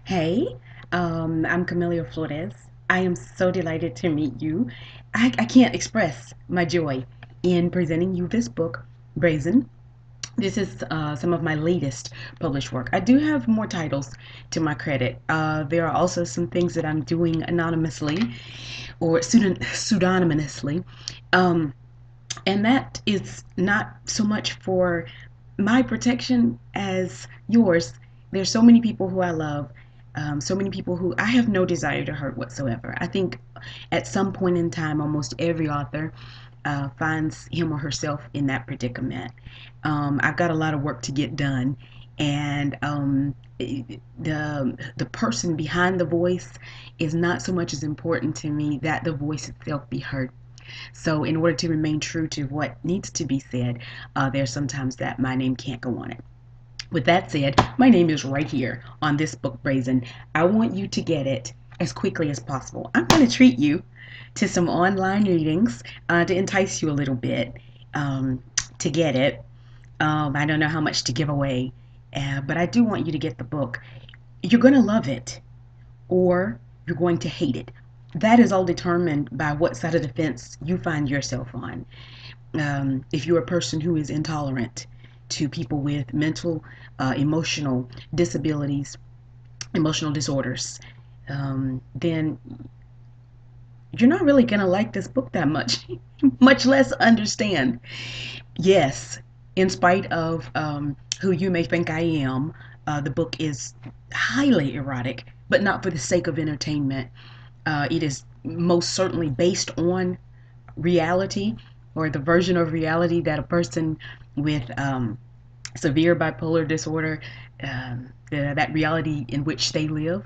Hey, I'm Camelia Flores. I am so delighted to meet you. I can't express my joy in presenting you this book, Brazen. This is some of my latest published work. I do have more titles to my credit. There are also some things that I'm doing anonymously or pseudonymously. Um, and that is not so much for my protection as yours. There's so many people who I love, so many people who I have no desire to hurt whatsoever. I think at some point in time, almost every author finds him or herself in that predicament. I've got a lot of work to get done, and the person behind the voice is not so much as important to me that the voice itself be heard. So, in order to remain true to what needs to be said, there's sometimes that my name can't go on it. With that said, my name is right here on this book, Brazen. I want you to get it as quickly as possible. I'm going to treat you to some online readings to entice you a little bit to get it. I don't know how much to give away, but I do want you to get the book. You're going to love it or you're going to hate it. That is all determined by what side of the fence you find yourself on. If you're a person who is intolerant to people with mental, emotional disabilities, emotional disorders, then you're not really going to like this book that much, much less understand. Yes, in spite of who you may think I am, the book is highly erotic, but not for the sake of entertainment. It is most certainly based on reality or the version of reality that a person with severe bipolar disorder, that reality in which they live.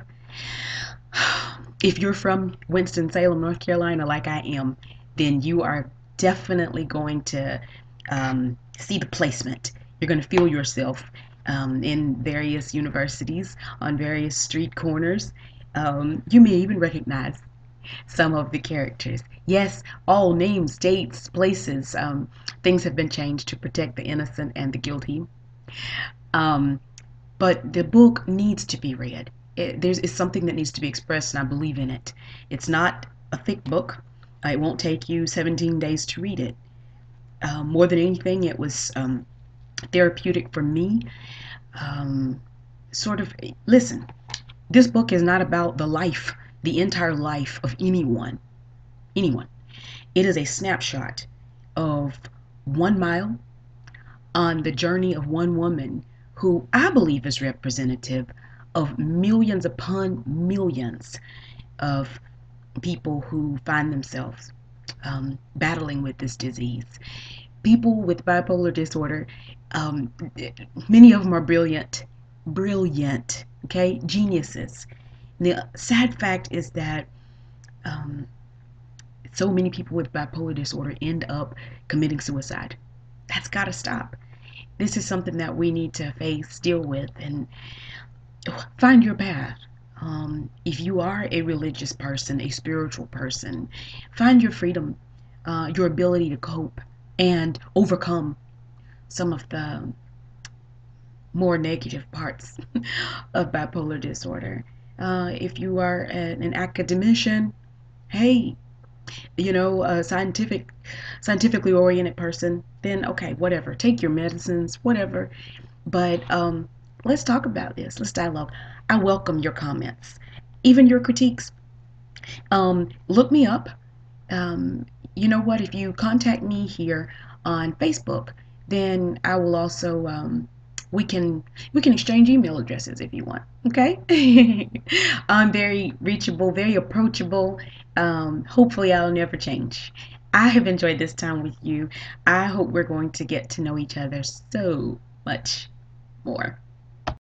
If you're from Winston-Salem, North Carolina, like I am, then you are definitely going to see the placement. You're going to feel yourself in various universities, on various street corners. You may even recognize some of the characters. Yes, all names, dates, places, things have been changed to protect the innocent and the guilty. Um, but the book needs to be read. It's something that needs to be expressed, and I believe in it. It's not a thick book. It won't take you 17 days to read it. More than anything, it was therapeutic for me. Um, sort of, listen, this book is not about the entire life of anyone. Anyone. It is a snapshot of 1 mile on the journey of one woman who I believe is representative of millions upon millions of people who find themselves battling with this disease. People with bipolar disorder, um, many of them are brilliant, brilliant, okay, geniuses. The sad fact is that um, so many people with bipolar disorder end up committing suicide. That's got to stop. This is something that we need to face, deal with, and find your path. If you are a religious person, a spiritual person, find your freedom, your ability to cope and overcome some of the more negative parts of bipolar disorder. If you are an academician, hey, a scientifically oriented person, then okay, whatever. Take your medicines, whatever. But let's talk about this. Let's dialogue. I welcome your comments, even your critiques. Look me up. Um, you know what? If you contact me here on Facebook, then I will also we can we can exchange email addresses if you want. Okay? I'm very reachable, very approachable. Hopefully, I'll never change. I have enjoyed this time with you. I hope we're going to get to know each other so much more.